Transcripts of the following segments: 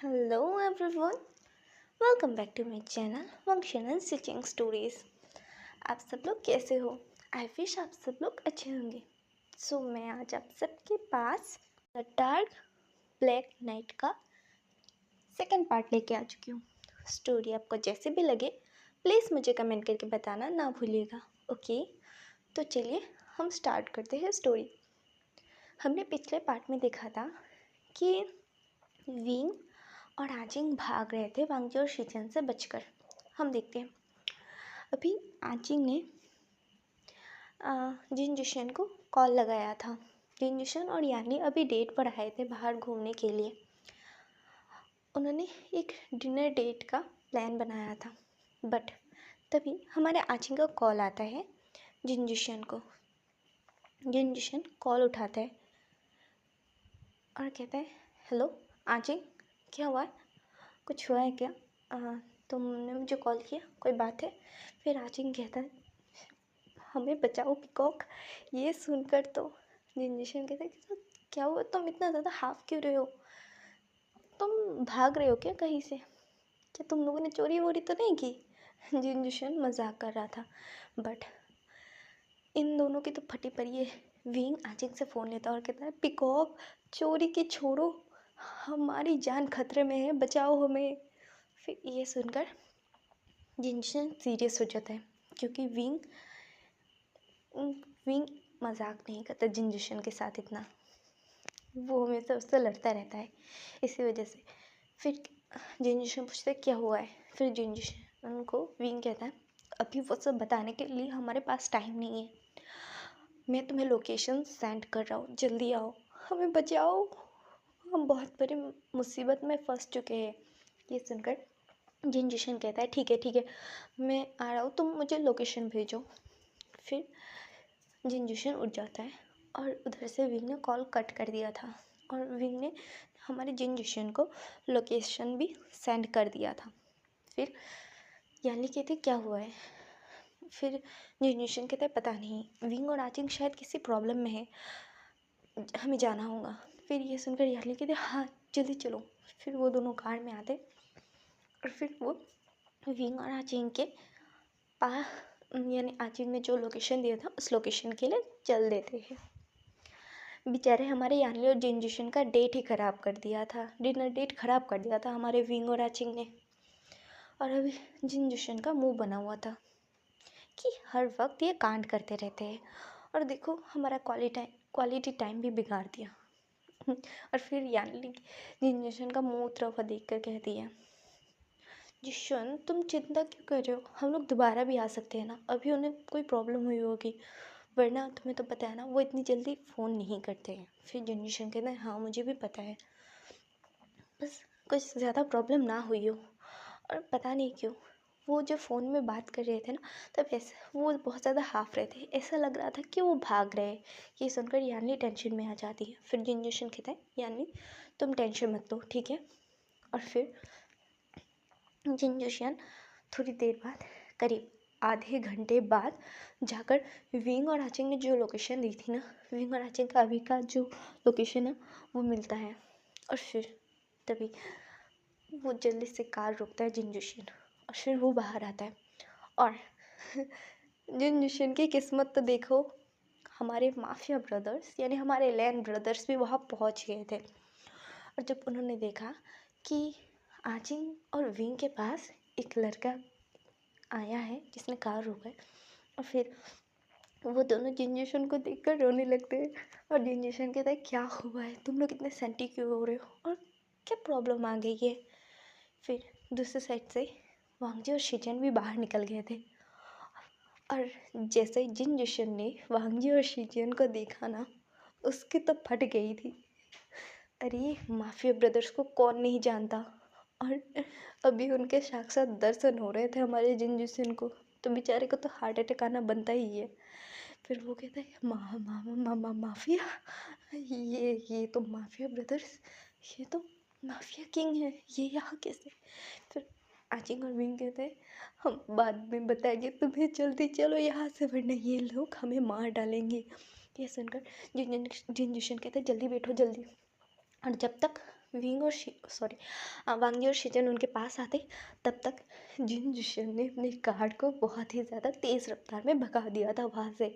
Hello everyone, welcome back to my channel Functional Stitching Stories। आप सब लोग कैसे हो? आई विश आप सब लोग अच्छे होंगे। मैं आज आप सबके पास द डार्क ब्लैक नाइट का सेकंड पार्ट लेके आ चुकी हूँ। स्टोरी आपको जैसे भी लगे प्लीज़ मुझे कमेंट करके बताना ना भूलिएगा। ओके, तो चलिए हम स्टार्ट करते हैं स्टोरी। हमने पिछले पार्ट में देखा था कि विंग और आजिंग भाग रहे थे वांगजी और शीचन से बचकर। हम देखते हैं अभी आजिंग ने जिन जुशन को कॉल लगाया था। जिन जुशन और यानी अभी डेट पर आए थे बाहर घूमने के लिए। उन्होंने एक डिनर डेट का प्लान बनाया था, बट तभी हमारे आजिंग का कॉल आता है जिन जुशन को। जिन जुशन कॉल उठाता है और कहता है, हेलो आजिंग, क्या हुआ है? कुछ हुआ है क्या? तुमने मुझे कॉल किया, कोई बात है? फिर आजिंग कहता है, हमें बचाओ पीकॉक। ये सुनकर तो जिनजिशन कहता है कि क्या हुआ, तुम इतना ज़्यादा हाफ क्यों रहे हो? तुम भाग रहे हो क्या कहीं से? क्या तुम लोगों ने चोरी वोरी तो नहीं की? जिनजिशन मजाक कर रहा था, बट इन दोनों की तो फटी पड़ी है। विंग आजिंग से फ़ोन लेता और कहता है, पीकॉक चोरी की छोड़ो, हमारी जान खतरे में है, बचाओ हमें। फिर ये सुनकर जिनजिशन सीरियस हो जाता है, क्योंकि विंग मजाक नहीं करता जिनजिशन के साथ इतना। वो हमेशा उससे लड़ता रहता है, इसी वजह से। फिर जिनजिशन पूछता है क्या हुआ है? फिर जिनजिशन को विंग कहता है, अभी वो सब बताने के लिए हमारे पास टाइम नहीं है। मैं तुम्हें लोकेशन सेंड कर रहा हूँ, जल्दी आओ, हमें बचाओ, हम बहुत बड़ी मुसीबत में फंस चुके हैं। ये सुनकर जिनजिशन कहता है, ठीक है, मैं आ रहा हूँ, तुम मुझे लोकेशन भेजो। फिर जिनजुशन उठ जाता है और उधर से विंग ने कॉल कट कर दिया था और विंग ने हमारे जिनजुशन को लोकेशन भी सेंड कर दिया था। फिर यानी कहते क्या हुआ है? फिर जिनजुशन कहते पता नहीं, विंग और आजिंग शायद किसी प्रॉब्लम में है, हमें जाना होगा। फिर ये सुनकर यानी कहते हाँ जल्दी चलो। फिर वो दोनों कार में आते और फिर वो विंग और आजिंग के पास, यानी आजिंग ने जो लोकेशन दिया था उस लोकेशन के लिए चल देते हैं। बेचारे हमारे यानी और जिनजुशन का डेट ही ख़राब कर दिया था, डिनर डेट ख़राब कर दिया था हमारे विंग और आजिंग ने। और अभी जिनजुशन का मुंह बना हुआ था कि हर वक्त ये कांड करते रहते हैं, और देखो हमारा क्वालिटी टाइम भी बिगाड़ दिया। और फिर यानी जिनजुशन का मुंह उतरा हुआ देख कर कहती है, जिशन तुम चिंता क्यों कर रहे हो? हम लोग दोबारा भी आ सकते हैं ना, अभी उन्हें कोई प्रॉब्लम हुई होगी, वरना तुम्हें तो पता है ना वो इतनी जल्दी फ़ोन नहीं करते हैं। फिर जनरेशन कहता है, हाँ मुझे भी पता है, बस कुछ ज़्यादा प्रॉब्लम ना हुई हो। और पता नहीं क्यों वो जो फ़ोन में बात कर रहे थे ना, तब ऐसा वो बहुत ज़्यादा हाफ रहे थे, ऐसा लग रहा था कि वो भाग रहे। ये सुनकर यानी टेंशन में आ जाती है। फिर जनरेशन कहता है, यानी तुम टेंशन मत लो, ठीक है? और फिर जिनजुशियन थोड़ी देर बाद, करीब आधे घंटे बाद जाकर विंग और आचिंग ने जो लोकेशन दी थी ना, विंग और आचिंग का अभी का जो लोकेशन है वो मिलता है। और फिर तभी वो जल्दी से कार रोकता है जिनजुशियन, और फिर वो बाहर आता है। और जिनजुशियन की किस्मत तो देखो, हमारे माफिया ब्रदर्स यानी हमारे लैन ब्रदर्स भी वहाँ पहुँच गए थे। और जब उन्होंने देखा कि आजिंग और विंग के पास एक लड़का आया है जिसने कार रोका है, और फिर वो दोनों जिनजुशन को देखकर रोने लगते हैं। और जिनजुशन कहता है, क्या हुआ है? तुम लोग इतने सेंटी क्यों हो रहे हो, और क्या प्रॉब्लम आ गई है? फिर दूसरी साइड से वांगजी और शीजन भी बाहर निकल गए थे। और जैसे ही जिनजुशन ने वांगजी और शीजन को देखा ना, उसकी तो फट गई थी। अरे माफिया ब्रदर्स को कौन नहीं जानता, और अभी उनके साक्षात दर्शन हो रहे थे हमारे जिनजुशन को, तो बेचारे को तो हार्ट अटैक आना बनता ही है। फिर वो कहता है, माफिया, ये तो माफिया ब्रदर्स, ये तो माफिया किंग है, ये यहाँ कैसे? फिर आचिंग और विंग कहते हैं, हम बाद में बताएंगे तुम्हें, जल्दी चलो यहाँ से वरना ये लोग हमें मार डालेंगे। ये सुनकर जिनजुशन कहते हैं, जल्दी बैठो जल्दी। और जब तक विंग और वांग जी और शीजन उनके पास आते, तब तक जिन जिशन ने अपने गार्ड को बहुत ही ज़्यादा तेज़ रफ्तार में भगा दिया था वहाँ से।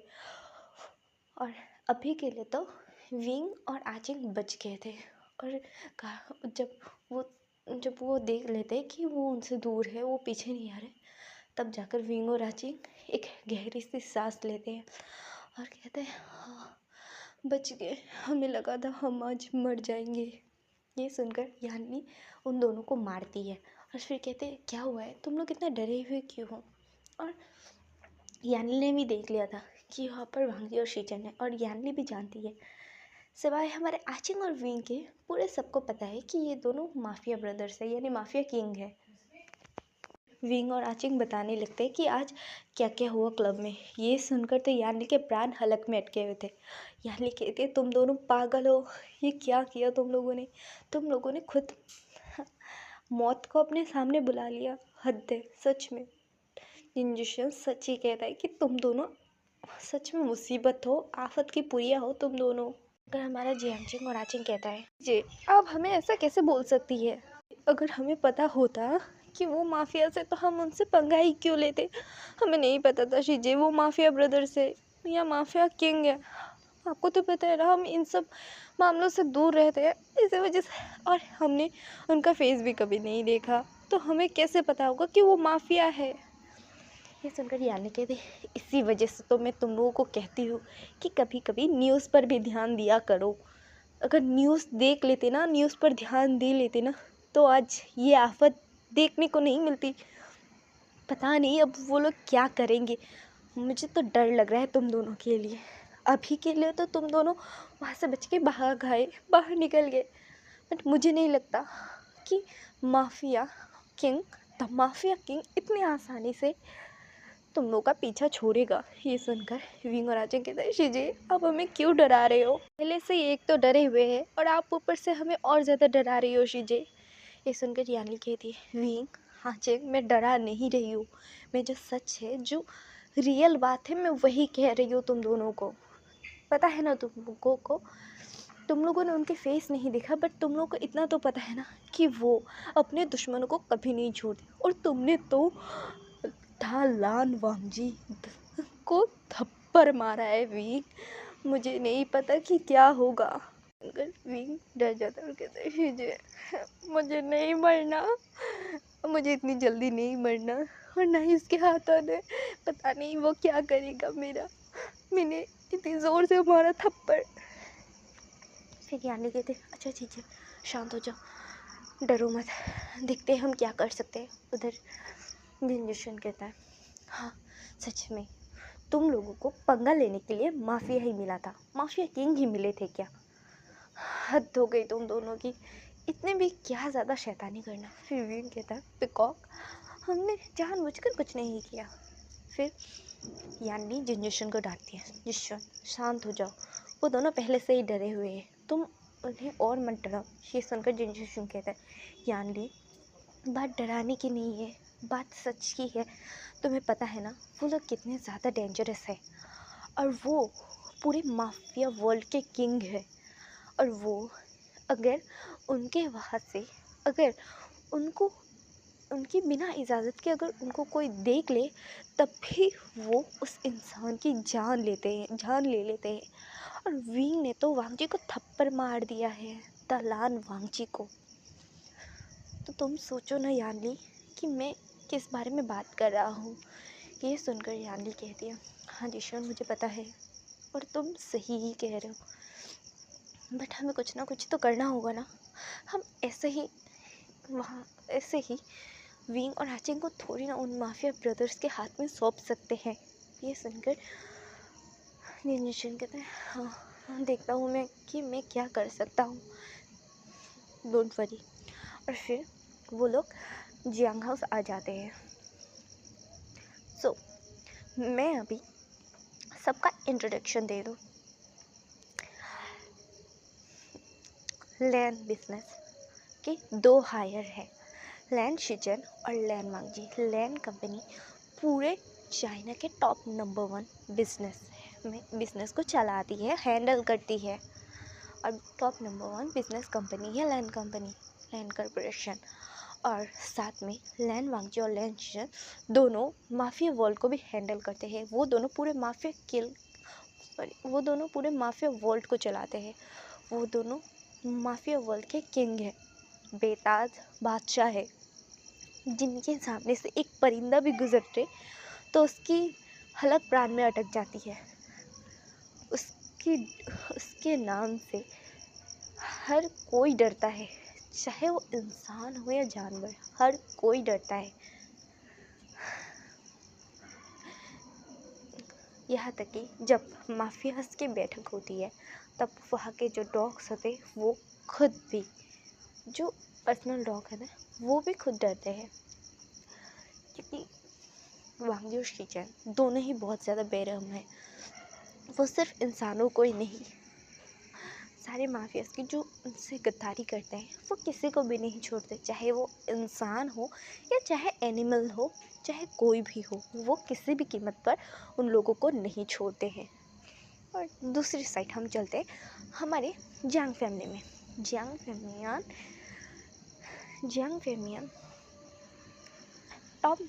और अभी के लिए तो विंग और आचिंग बच गए थे। और जब वो देख लेते कि वो उनसे दूर है, वो पीछे नहीं आ रहे, तब जाकर विंग और आचिंग एक गहरी सी सांस लेते हैं और कहते हैं हाँ बच गए, हमें लगा था हम आज मर जाएंगे। ये सुनकर यानी उन दोनों को मारती है और फिर कहते हैं क्या हुआ है, तुम लोग इतना डरे हुए क्यों हो। और यानली ने भी देख लिया था कि यहाँ पर वांगी और शीचन है, और यानली भी जानती है, सिवाय हमारे आचिंग और विंग के पूरे सबको पता है कि ये दोनों माफिया ब्रदर्स है, यानी माफिया किंग है। विंग और आचिंग बताने लगते हैं कि आज क्या क्या हुआ क्लब में। ये सुनकर तो यानली के प्राण हलक में अटके हुए थे। यानली कहती है तुम दोनों पागल हो, ये क्या किया तुम लोगों ने खुद मौत को अपने सामने बुला लिया, हद है सच में। जिनजुशियन सच ही कहता है कि तुम दोनों सच में मुसीबत हो, आफत की पुरिया हो तुम दोनों। अगर हमारा जियांगचिंग और आचिंग कहता है जी आप हमें ऐसा कैसे बोल सकती है, अगर हमें पता होता कि वो माफिया से तो हम उनसे पंगा ही क्यों लेते। हमें नहीं पता था शीजे वो माफिया ब्रदर से या माफिया किंग है। आपको तो पता है ना हम इन सब मामलों से दूर रहते हैं, इसी वजह से, और हमने उनका फेस भी कभी नहीं देखा, तो हमें कैसे पता होगा कि वो माफिया है। ये सुनकर यानी कहते इसी वजह से तो मैं तुम लोगों को कहती हूँ कि कभी कभी न्यूज़ पर भी ध्यान दिया करो। अगर न्यूज़ देख लेते ना, न्यूज़ पर ध्यान दे लेते ना, तो आज ये आफत देखने को नहीं मिलती। पता नहीं अब वो लोग क्या करेंगे। मुझे तो डर लग रहा है तुम दोनों के लिए। अभी के लिए तो तुम दोनों वहाँ से बच के बाहर निकल गए, बट मुझे नहीं लगता कि माफिया किंग इतनी आसानी से तुम लोग का पीछा छोड़ेगा। ये सुनकर विंग और आचिंग कहते हैं शीजी आप हमें क्यों डरा रहे हो, पहले से एक तो डरे हुए हैं और आप ऊपर से हमें और ज़्यादा डरा रही हो शीजी। ये सुनकर यानी कहती है विंग आचिंग मैं डरा नहीं रही हूँ, मैं जो सच है, जो रियल बात है, मैं वही कह रही हूँ तुम दोनों को। पता है ना तुम लोगों को, तुम लोगों ने उनके फेस नहीं देखा, बट तुम लोगों को इतना तो पता है ना कि वो अपने दुश्मनों को कभी नहीं छोड़ते। और तुमने तो ढालान वामजी को थप्पड़ मारा है विंग, मुझे नहीं पता कि क्या होगा। अगर विंग डर जाता है और कहता है शीजे मुझे नहीं मरना, मुझे इतनी जल्दी नहीं मरना, और ना ही उसके हाथ आने, पता नहीं वो क्या करेगा मैंने इतनी ज़ोर से मारा थप्पड़। फिर यानी कहते अच्छा ठीक है शांत हो जाओ, डरो मत, देखते हैं हम क्या कर सकते हैं। उधर जिनजुशियन कहता है हाँ सच में तुम लोगों को पंगा लेने के लिए माफिया ही मिला था, माफिया किंग ही मिले थे क्या, हद हो गई तुम दोनों की, इतने भी क्या ज़्यादा शैतानी करना। फिर विन कहता है पिकॉक हमने जानबूझकर कुछ नहीं किया। फिर यानी जिनजुशियन को डांटती है जिशन शांत हो जाओ, वो दोनों पहले से ही डरे हुए हैं, तुम उन्हें और मत डराओ। ये सुनकर जिनजुशियन कहता है यानी बात डराने की नहीं है, बात सच की है। तुम्हें पता है ना वो लोग कितने ज़्यादा डेंजरस है, और वो पूरे माफिया वर्ल्ड के किंग है, और वो अगर उनके वहाँ से अगर उनको उनकी बिना इजाज़त के अगर उनको कोई देख ले, तब भी वो उस इंसान की जान ले लेते हैं। और विंग ने तो वांगजी को थप्पड़ मार दिया है, दलान वांगजी को। तो तुम सोचो ना यानली कि मैं किस बारे में बात कर रहा हूँ। ये सुनकर यानली कहती है हाँ जिशन मुझे पता है, और तुम सही ही कह रहे हो, बट हमें कुछ ना कुछ तो करना होगा ना। हम ऐसे ही विंग और आचिंग को थोड़ी ना उन माफिया ब्रदर्स के हाथ में सौंप सकते हैं। ये सुनकर जिशन कहते हैं हाँ देखता हूँ मैं क्या कर सकता हूँ, डोंट वरी। और फिर वो लोग जियांग हाउस आ जाते हैं। मैं अभी सबका इंट्रोडक्शन दे दूँ। लैन बिजनेस के 2 हायर है, लैन शिजन और लैन वांगजी। लैन कंपनी पूरे चाइना के टॉप नंबर 1 बिजनेस को चलाती है, हैंडल करती है। और टॉप नंबर 1 बिजनेस कंपनी है लैंड कंपनी, लैंड कॉरपोरेशन। और साथ में लैन वांगजी और लैन चिचन दोनों माफिया वर्ल्ड को भी हैंडल करते हैं। वो दोनों पूरे माफिया वर्ल्ड को चलाते हैं। वो दोनों माफिया वर्ल्ड के किंग हैं, बेताज बादशाह है, जिनके सामने से एक परिंदा भी गुजरते तो उसकी हलक प्राण में अटक जाती है। उसके नाम से हर कोई डरता है, चाहे वो इंसान हो या जानवर, हर कोई डरता है। यहाँ तक कि जब माफियाज की बैठक होती है तब वहाँ के जो डॉग्स होते हैं वो खुद भी, जो पर्सनल डॉग है ना, वो भी खुद डरते हैं, क्योंकि वांगी और शीचन दोनों ही बहुत ज़्यादा बेरहम हैं। वो सिर्फ इंसानों को ही नहीं, सारे माफियाज की जो उनसे गद्दारी करते हैं वो किसी को भी नहीं छोड़ते, चाहे वो इंसान हो या चाहे एनिमल हो, चाहे कोई भी हो, वो किसी भी कीमत पर उन लोगों को नहीं छोड़ते हैं। और दूसरी साइड हम चलते हैं हमारे जियांग फैमिली में। जियांग फैमिलियन टॉप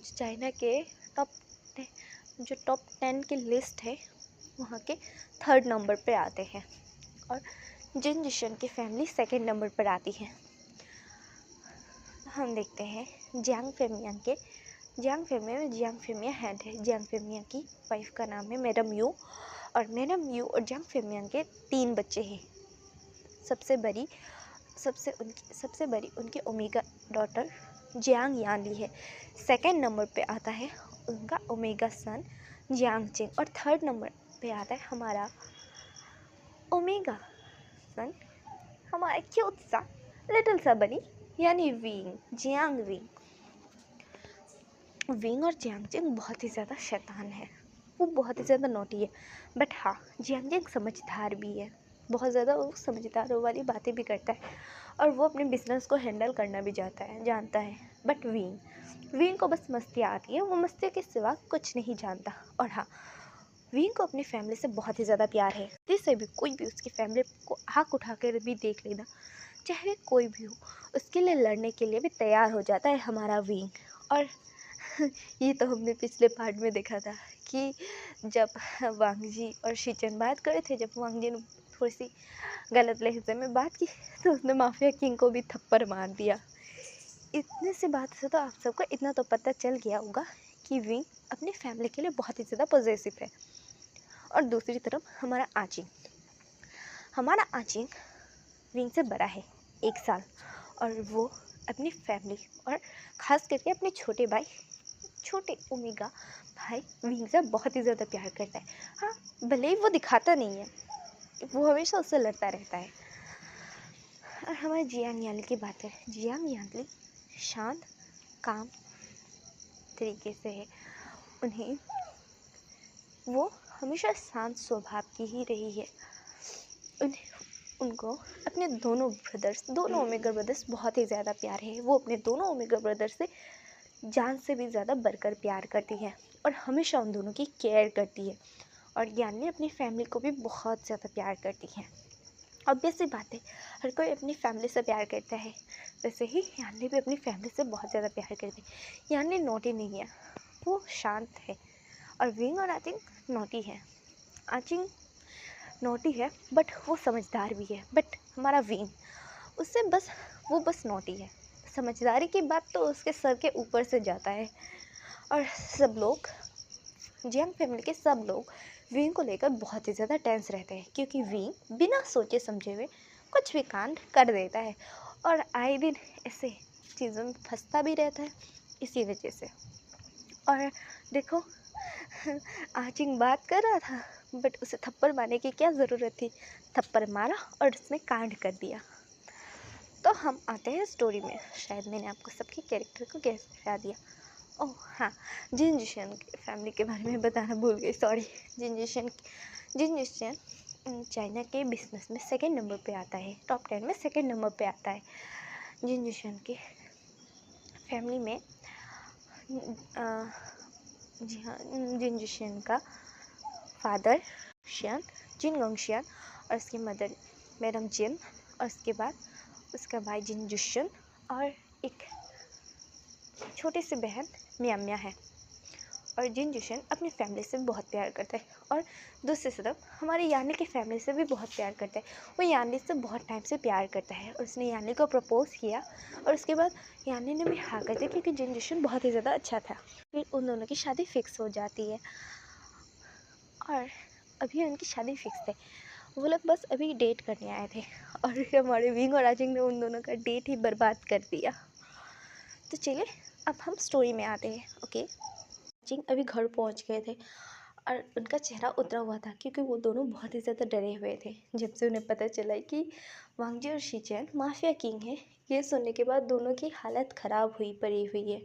चाइना के टॉप 10 की लिस्ट है, वहाँ के 3rd नंबर पे आते हैं। और जिन जिशन की फैमिली 2nd नंबर पर आती है। हम देखते हैं जियांग फैमिलिया में जियांग फैमिलिया हेड है। जियांग फैमिलिया की वाइफ का नाम है मैडम यू, और मैडम यू और जियांग फैमिलिया के 3 बच्चे हैं। सबसे बड़ी उनकी ओमेगा डॉटर जियांग यानली है। 2nd नंबर पे आता है उनका ओमेगा सन जियांग चिंग, और 3rd नंबर पे आता है हमारा ओमेगा सन, हमारा क्यूट सा लिटिल सा बनी, यानी जियांग विंग और जियांगजिंग बहुत ही ज़्यादा शैतान है, वो बहुत ही ज़्यादा नोटी है। बट हाँ, जियांगजिंग समझदार भी है, बहुत ज़्यादा वो समझदारों वाली बातें भी करता है, और वो अपने बिजनेस को हैंडल करना भी जानता है। बट विंग को बस मस्ती आती है, वो मस्ती के सिवा कुछ नहीं जानता। और हाँ, विंग को अपनी फैमिली से बहुत ही ज़्यादा प्यार है। जिससे भी कोई भी उसकी फैमिली को आँख उठा कर भी देख लेना, चाहे कोई भी हो, उसके लिए लड़ने के लिए भी तैयार हो जाता है हमारा विंग। और ये तो हमने पिछले पार्ट में देखा था कि जब वांगजी और शीचन बात करे थे, जब वांगजी ने थोड़ी सी गलत लहजे में बात की तो उसने माफिया किंग को भी थप्पड़ मार दिया। इतने से बात से तो आप सबको इतना तो पता चल गया होगा कि विंग अपनी फैमिली के लिए बहुत ही ज़्यादा पॉजिटिव है। और दूसरी तरफ हमारा आचिंग विंग से बड़ा है 1 साल, और वो अपनी फैमिली और ख़ास करके अपने छोटे ओमेगा भाई विंग से बहुत ही ज़्यादा प्यार करता है। हाँ, भले ही वो दिखाता नहीं है, वो हमेशा उससे लड़ता रहता है। और हमारे जियांग यानली की बात है। जियांग यानली शांत काम तरीके से है, वो हमेशा शांत स्वभाव की ही रही है। उनको अपने दोनों ओमेगा ब्रदर्स बहुत ही ज़्यादा प्यार है। वो अपने दोनों ओमेगा ब्रदर्स से जान से भी ज़्यादा बढ़कर प्यार करती है और हमेशा उन दोनों की केयर करती है। और यानी अपनी फैमिली को भी बहुत ज़्यादा प्यार करती है। ऑब्वियस सी बात है, हर कोई अपनी फैमिली से प्यार करता है, वैसे ही यानी भी अपनी फैमिली से बहुत ज़्यादा प्यार करती है। यानी नोटी नहीं है, वो शांत है। और विंग और आचिंग नोटी है। आचिंग नोटी है बट वो समझदार भी है। बट हमारा विंग वो बस नोटी है, समझदारी की बात तो उसके सर के ऊपर से जाता है। और सब लोग, जियांग फैमिली के सब लोग विंग को लेकर बहुत ही ज़्यादा टेंस रहते हैं, क्योंकि विंग बिना सोचे समझे हुए कुछ भी कांड कर देता है और आए दिन ऐसे चीज़ों में फंसता भी रहता है इसी वजह से। और देखो, आचिंग बात कर रहा था बट उसे थप्पड़ मारने की क्या ज़रूरत थी, थप्पड़ मारा और उसने कांड कर दिया। तो हम आते हैं स्टोरी में। शायद मैंने आपको सबके कैरेक्टर को गैस करा दिया। ओह हाँ, जिन जिशन फैमिली के बारे में बताना भूल गई, सॉरी। जिन जिशन चाइना के बिजनेस में 2nd नंबर पे आता है, टॉप 10 में 2nd नंबर पे आता है। जिन जिशन की फैमिली में जी हाँ, जिन जिशन का फादर जिन गंगशियान और उसकी मदर मैडम जिन, और उसके बाद उसका भाई जिनजुशन, और एक छोटी सी बहन म्याम्या है। और जिनजुशन अपनी फैमिली से बहुत प्यार करता है, और दूसरी तरफ हमारे यानी की फैमिली से भी बहुत प्यार करता है। वो यानी से बहुत टाइम से प्यार करता है, और उसने यानी को प्रपोज़ किया, और उसके बाद यानी ने भी हाँ कर दिया क्योंकि जिनजुशन बहुत ही ज़्यादा अच्छा था। फिर उन दोनों की शादी फिक्स हो जाती है, और अभी उनकी शादी फिक्स है। वो लोग बस अभी डेट करने आए थे, और हमारे विंग और राजिंग ने उन दोनों का डेट ही बर्बाद कर दिया। तो चलिए अब हम स्टोरी में आते हैं। ओके, जिंग अभी घर पहुंच गए थे, और उनका चेहरा उतरा हुआ था क्योंकि वो दोनों बहुत ही ज़्यादा डरे हुए थे जब से उन्हें पता चला कि वांगजी और शीचैन माफिया किंग है। ये सुनने के बाद दोनों की हालत ख़राब पड़ी हुई है।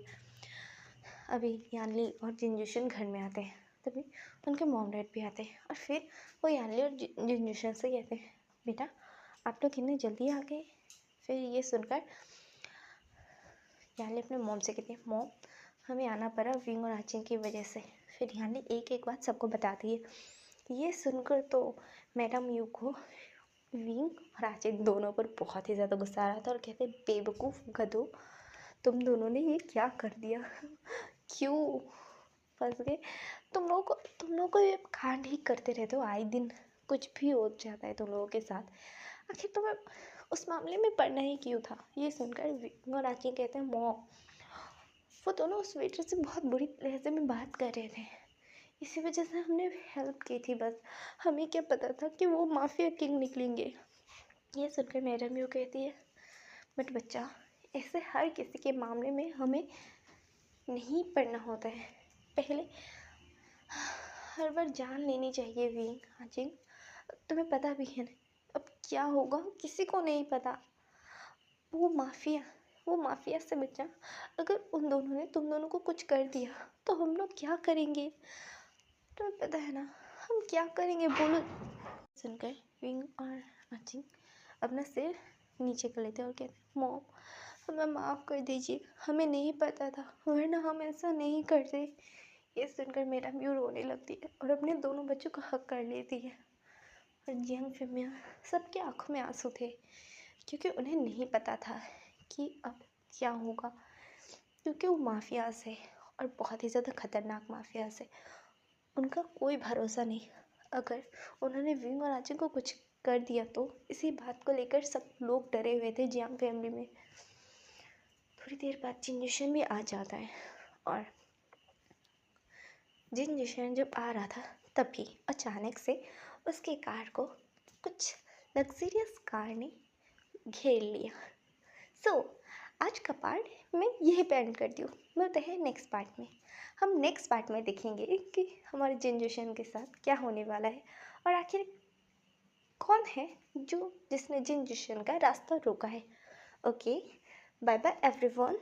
अभी यानली और जिनजुशन घर में आते हैं, तभी उनके मॉम डैड भी आते हैं, और फिर वो यानली और जिनजुशन से कहते हैं, बेटा आप लोग कितने जल्दी आ गए। फिर ये सुनकर यानली अपने मॉम से कहती है, मॉम हमें आना पड़ा विंग और आचिंग की वजह से। फिर यानली एक एक बात सबको बताती है। ये सुनकर तो मैडम यू को विंग और आचिंग दोनों पर बहुत ही ज़्यादा गुस्सा आ रहा था, और कहते बेवकूफ़ गधो, तुम दोनों ने ये क्या कर दिया, क्यों फंस गए तुम लोग को ये कांड ही करते रहते हो, आए दिन कुछ भी हो जाता है तुम लोगों के साथ, आखिर तुम्हें उस मामले में पढ़ना ही क्यों था। ये सुनकर विंग और आचिंग कहते हैं, मॉम वो दोनों उस वेटर से बहुत बुरी लहजे में बात कर रहे थे, इसी वजह से हमने हेल्प की थी, बस हमें क्या पता था कि वो माफिया किंग निकलेंगे। ये सुनकर मैडम यू कहती है, बट बच्चा ऐसे हर किसी के मामले में हमें नहीं पढ़ना होता है, पहले हर बार जान लेनी चाहिए विंग आचिंग, तुम्हें पता भी है ना अब क्या होगा किसी को नहीं पता। वो माफिया से बच्चा, अगर उन दोनों ने तुम दोनों को कुछ कर दिया तो हम लोग क्या करेंगे, तुम्हें पता है ना हम क्या करेंगे, बोलो। सुनकर विंग और आचिंग अपना सिर नीचे कर लेते और कहते, मॉम हमें माफ़ कर दीजिए, हमें नहीं पता था, वरना हम ऐसा नहीं करते। ये सुनकर मेरा म्यू रोने लगती है और अपने दोनों बच्चों को हक कर लेती है, और जियांग फिमिया सबके आंखों में आंसू थे क्योंकि उन्हें नहीं पता था कि अब क्या होगा, क्योंकि वो माफिया से और बहुत ही ज़्यादा खतरनाक माफिया से उनका कोई भरोसा नहीं। अगर उन्होंने विंग और आचिंग को कुछ कर दिया तो इसी बात को लेकर सब लोग डरे हुए थे जियांग फैमिली में। थोड़ी देर बाद जिनजुशन भी आ जाता है, और जिनजुशन जब आ रहा था तभी अचानक से उसके कार को कुछ लग्जरियस कार ने घेर लिया। सो आज का पार्ट मैं यही पे एंड करती हूँ, मिलते हैं नेक्स्ट पार्ट में। हम नेक्स्ट पार्ट में देखेंगे कि हमारे जिनजुशन के साथ क्या होने वाला है, और आखिर कौन है जिसने जिनजुशन का रास्ता रोका है। Okay, bye bye everyone.